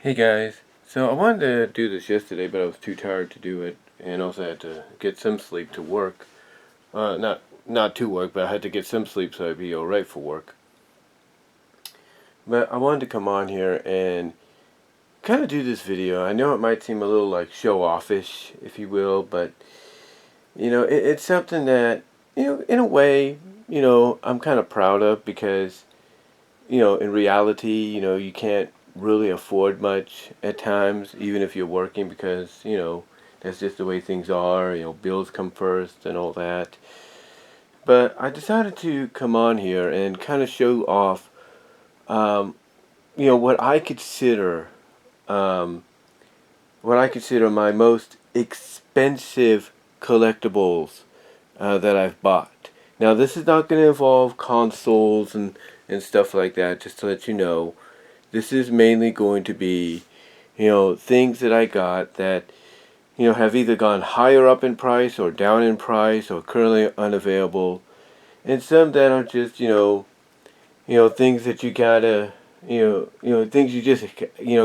Hey guys, so I wanted to do this yesterday, but I was too tired to do it, and also had to get some sleep to work. Not to work, but I had to get some sleep so I'd be all right for work. But I wanted to come on here and kind of do this video. I know it might seem a little like show-offish, if you will, but it's something that in a way, I'm kind of proud of because in reality, you can't really afford much at times, even if you're working, because, that's just the way things are. Bills come first and all that. But I decided to come on here and kind of show off, um, what um, I consider my most expensive collectibles that I've bought. Now, this is not going to involve consoles and stuff like that, just to let you know. This is mainly going to be, things that I got that, have either gone higher up in price or down in price or currently unavailable. And some that are just, things that you gotta, things you just,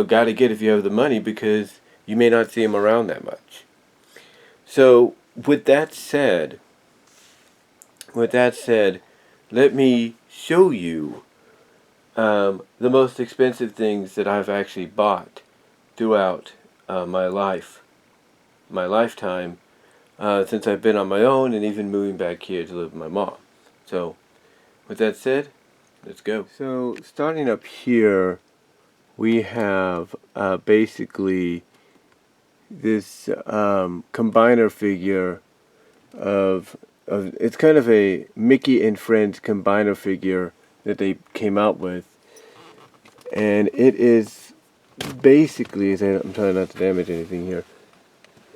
gotta get if you have the money because you may not see them around that much. So, with that said, let me show you the most expensive things that I've actually bought throughout my lifetime, since I've been on my own and even moving back here to live with my mom. So, with that said, let's go. So, starting up here, we have basically this combiner figure of it's kind of a Mickey and Friends combiner figure that they came out with, and it is basically, I'm trying not to damage anything here,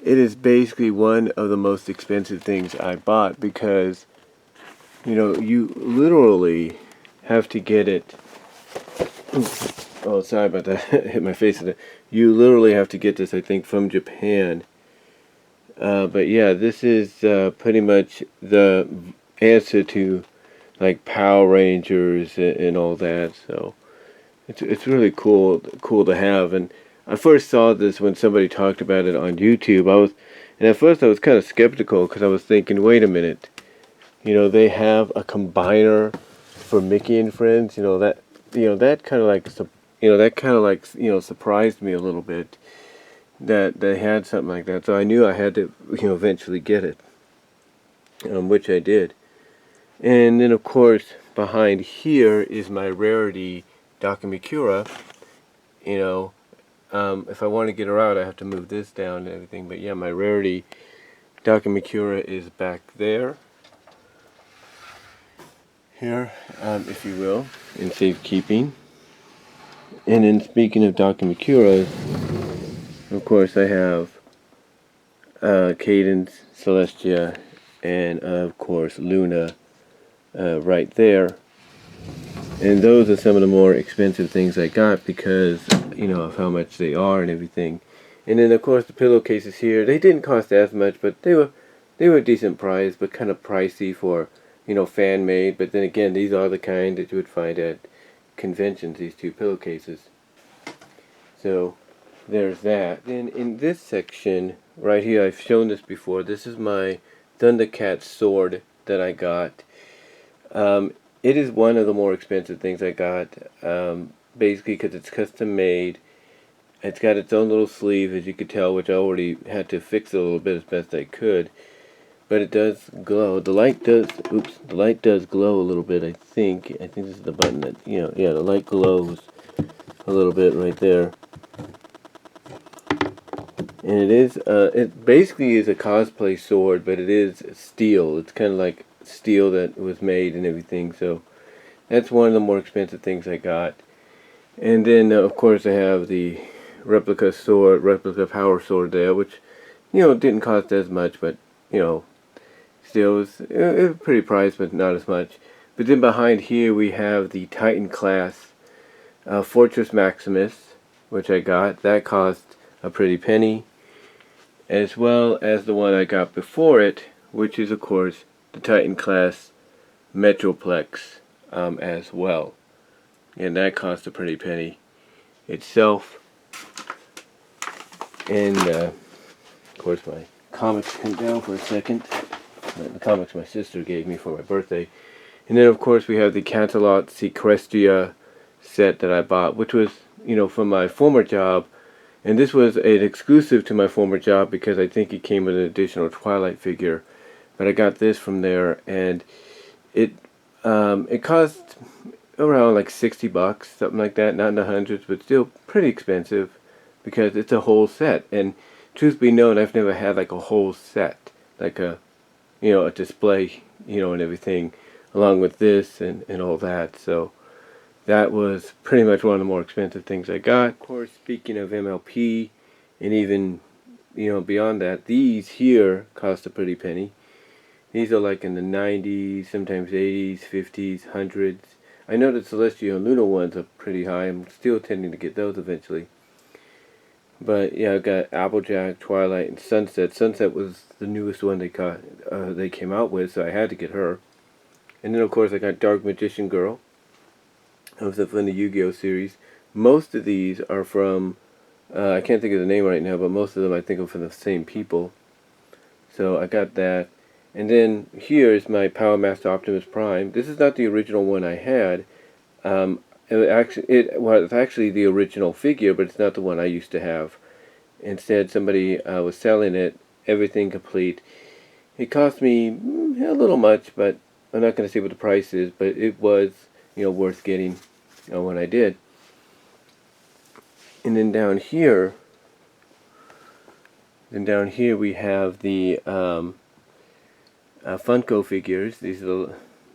it is basically one of the most expensive things I bought because, you literally have to get it. Oh, sorry about that. Hit my face with it. You literally have to get this, I think, from Japan. But yeah, this is pretty much the answer to like Power Rangers and all that. So it's really cool to have. And I first saw this when somebody talked about it on YouTube. And at first I was kind of skeptical because I was thinking, wait a minute, they have a combiner for Mickey and Friends. That kind of like surprised me a little bit that they had something like that. So I knew I had to eventually get it, which I did. And then of course behind here is my rarity Dakimakura. If I want to get her out, I have to move this down and everything. But yeah, my rarity Dakimakura is back there. Here, if you will, in safekeeping. And then speaking of Dakimakuras, of course I have Cadence, Celestia, and of course Luna right there. And those are some of the more expensive things I got because, of how much they are and everything. And then of course the pillowcases here, they didn't cost as much, but they were a decent price, but kind of pricey for, fan made. But then again, these are the kind that you would find at conventions, these two pillowcases. So there's that. Then in this section right here, I've shown this before. This is my Thundercat sword that I got. It is one of the more expensive things I got, basically because it's custom made. It's got its own little sleeve, as you could tell, which I already had to fix a little bit as best I could. But it does glow. The light does glow a little bit, I think. I think this is the button that, yeah, the light glows a little bit right there. And it basically is a cosplay sword, but it is steel. It's kind of like steel that was made and everything, so that's one of the more expensive things I got. And then, of course, I have the replica power sword there, which, didn't cost as much, but, still, it was pretty priced, but not as much. But then behind here, we have the Titan class Fortress Maximus, which I got. That cost a pretty penny, as well as the one I got before it, which is, of course, the Titan class Metroplex as well. And that cost a pretty penny itself. And of course my comics come down for a second. The comics my sister gave me for my birthday. And then of course we have the Cantalot Sequestria set that I bought, which was, from my former job. And this was an exclusive to my former job because I think it came with an additional Twilight figure. But I got this from there, and it cost around like $60, something like that, not in the hundreds, but still pretty expensive because it's a whole set. And truth be known, I've never had like a whole set, like a display, and everything, along with this and all that. So that was pretty much one of the more expensive things I got. Of course, speaking of MLP, and even, beyond that, these here cost a pretty penny. These are like in the 90s, sometimes 80s, 50s, 100s. I know the Celestia and Luna ones are pretty high. I'm still tending to get those eventually. But yeah, I've got Applejack, Twilight, and Sunset. Sunset was the newest one they came out with, so I had to get her. And then of course I got Dark Magician Girl. From the Yu-Gi-Oh series. Most of these are from, I can't think of the name right now, but most of them I think are from the same people. So I got that. And then here is my Power Master Optimus Prime. This is not the original one I had. It was actually the original figure, but it's not the one I used to have. Instead, somebody was selling it, everything complete. It cost me a little much, but I'm not going to say what the price is, but it was, worth getting when I did. And then down here we have the Funko figures. These are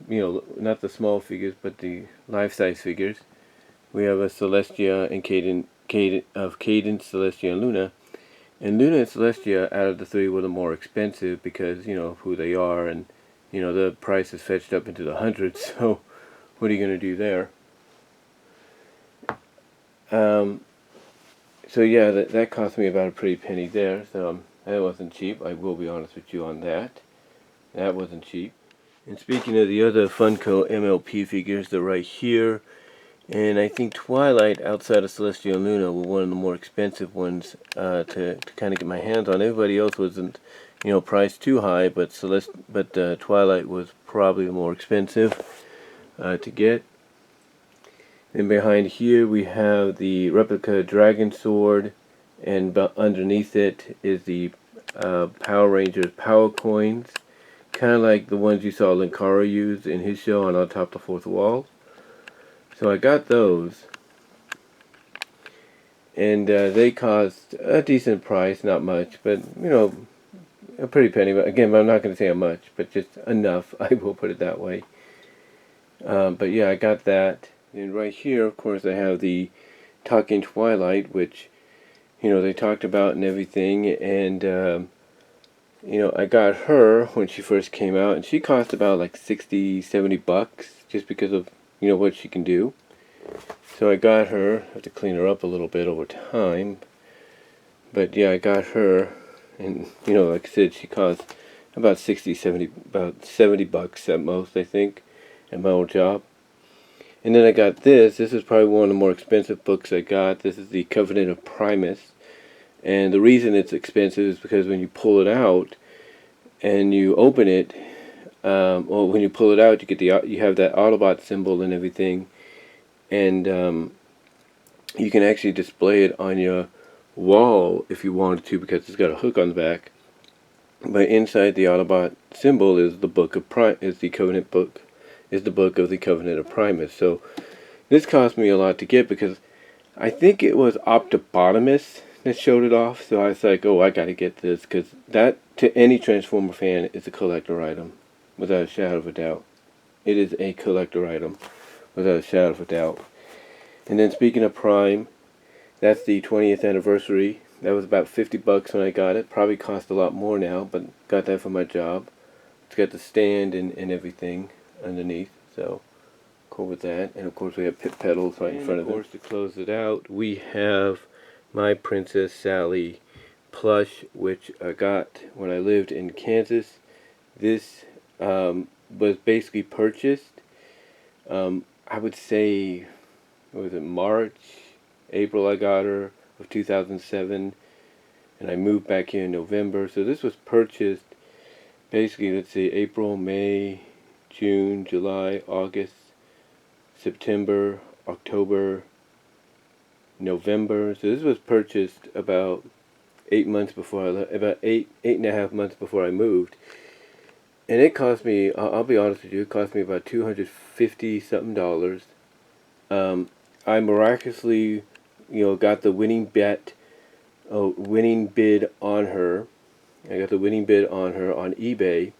the, not the small figures, but the life-size figures. We have a Celestia and Cadence, Celestia, and Luna. And Luna and Celestia, out of the three, were the more expensive because, of who they are, and, the price is fetched up into the hundreds, so what are you going to do there? So yeah, that cost me about a pretty penny there, so that wasn't cheap. I will be honest with you on that. That wasn't cheap. And speaking of the other Funko MLP figures, they're right here. And I think Twilight, outside of Celestial and Luna, were one of the more expensive ones to kind of get my hands on. Everybody else wasn't, priced too high, but Twilight was probably the more expensive to get. And behind here we have the replica Dragon Sword, and underneath it is the Power Rangers Power Coins, kind of like the ones you saw Linkara use in his show on Top the Fourth Wall. So I got those, and they cost a decent price, not much, but a pretty penny. But again, I'm not going to say how much, but just enough. I will put it that way. But yeah, I got that. And right here, of course, I have the Talking Twilight, which, they talked about and everything. And, I got her when she first came out, and she cost about like $60-$70 just because of, what she can do. So I got her. I have to clean her up a little bit over time. But yeah, I got her. And, like I said, she cost about about $70 at most, I think, at my old job. And then I got this. This is probably one of the more expensive books I got. This is the Covenant of Primus. And the reason it's expensive is because when you pull it out and you open it, well, when you pull it out, you have that Autobot symbol and everything, and you can actually display it on your wall if you wanted to, because it's got a hook on the back. But inside the Autobot symbol is the book of is the Covenant book. Is the book of the Covenant of Primus. So this cost me a lot to get because I think it was Optibotimus that showed it off. So I was like, oh, I gotta get this, because that, to any Transformer fan, is a collector item, without a shadow of a doubt. It is a collector item, without a shadow of a doubt. And then speaking of Prime, that's the 20th anniversary. That was about $50 when I got it. Probably cost a lot more now, but got that for my job. It's got the stand and everything underneath, so cool with that. And of course we have pit pedals right in front of it. Of course, to close it out, we have my Princess Sally plush, which I got when I lived in Kansas. This was basically purchased, I would say, what was it, March, April I got her, of 2007. and I moved back here in November. So this was purchased basically, let's see, April, May, June, July, August, September, October, November. So this was purchased about 8 months before I left, about eight and a half months before I moved. And it cost me, I'll be honest with you, it cost me about $250 something. I miraculously, got the winning bid on her. I got the winning bid on her on eBay.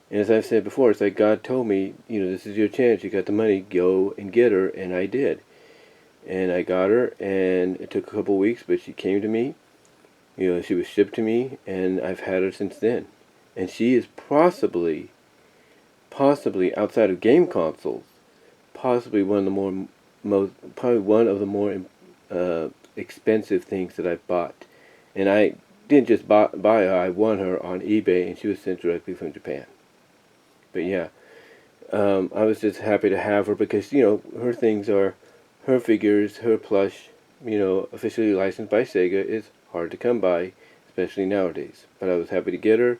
And as I've said before, it's like God told me, this is your chance. You got the money, go and get her. And I did. And I got her, and it took a couple weeks, but she came to me. She was shipped to me, and I've had her since then. And she is possibly outside of game consoles, possibly one of the more expensive things that I've bought. And I didn't just buy her; I won her on eBay, and she was sent directly from Japan. But yeah, I was just happy to have her because her things are, her figures, her plush, officially licensed by Sega is hard to come by, especially nowadays. But I was happy to get her,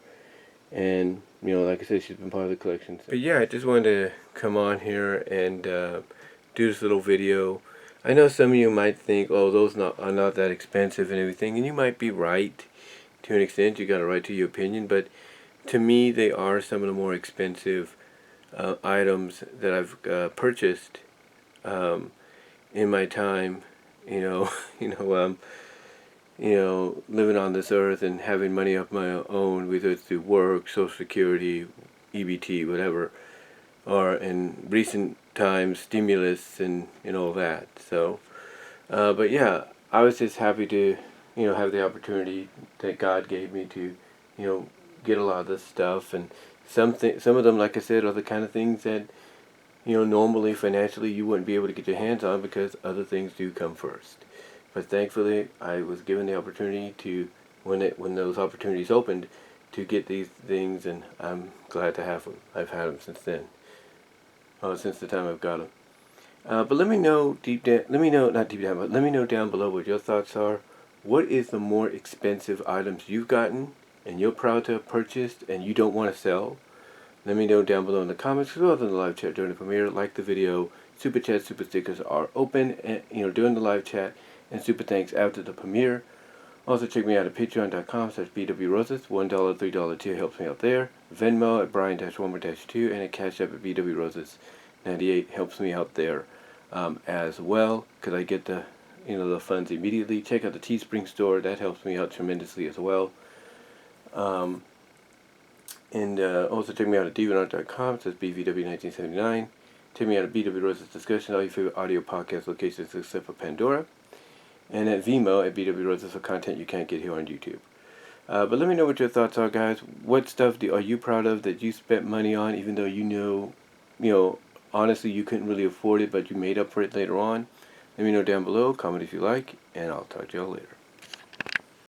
and like I said, she's been part of the collection. So. But yeah, I just wanted to come on here and do this little video. I know some of you might think, oh, those are not that expensive and everything, and you might be right to an extent. You got a right to your opinion, but to me, they are some of the more expensive items that I've purchased in my time. Living on this earth and having money of my own, whether it's through work, Social Security, EBT, whatever, or in recent times, stimulus and all that. So, but yeah, I was just happy to, have the opportunity that God gave me to, get a lot of this stuff. And some of them, like I said, are the kind of things that, normally financially you wouldn't be able to get your hands on because other things do come first. But thankfully, I was given the opportunity to, when those opportunities opened, to get these things, and I'm glad to have them. I've had them since then. Since the time I've got them. But let me know let me know down below what your thoughts are. What is the more expensive items you've gotten and you're proud to have purchased and you don't want to sell? Let me know down below in the comments, as well as in the live chat during the premiere. Like the video. Super chat, super stickers are open, and during the live chat, and super thanks after the premiere. Also check me out at patreon.com/bwroses. $1, $3 tier helps me out there. Venmo at Brian-1more-2 and at Cash App at bwroses98 helps me out there as well, because I get the the funds immediately. Check out the Teespring store, that helps me out tremendously as well. And also check me out at DeviantArt.com, it says BVW1979. Check me out at BW Roses Discussion, all your favorite audio podcast locations except for Pandora. And at VENMO at BW Roses for content you can't get here on YouTube. But let me know what your thoughts are, guys. What stuff are you proud of that you spent money on, even though honestly you couldn't really afford it, but you made up for it later on? Let me know down below, comment if you like, and I'll talk to y'all later.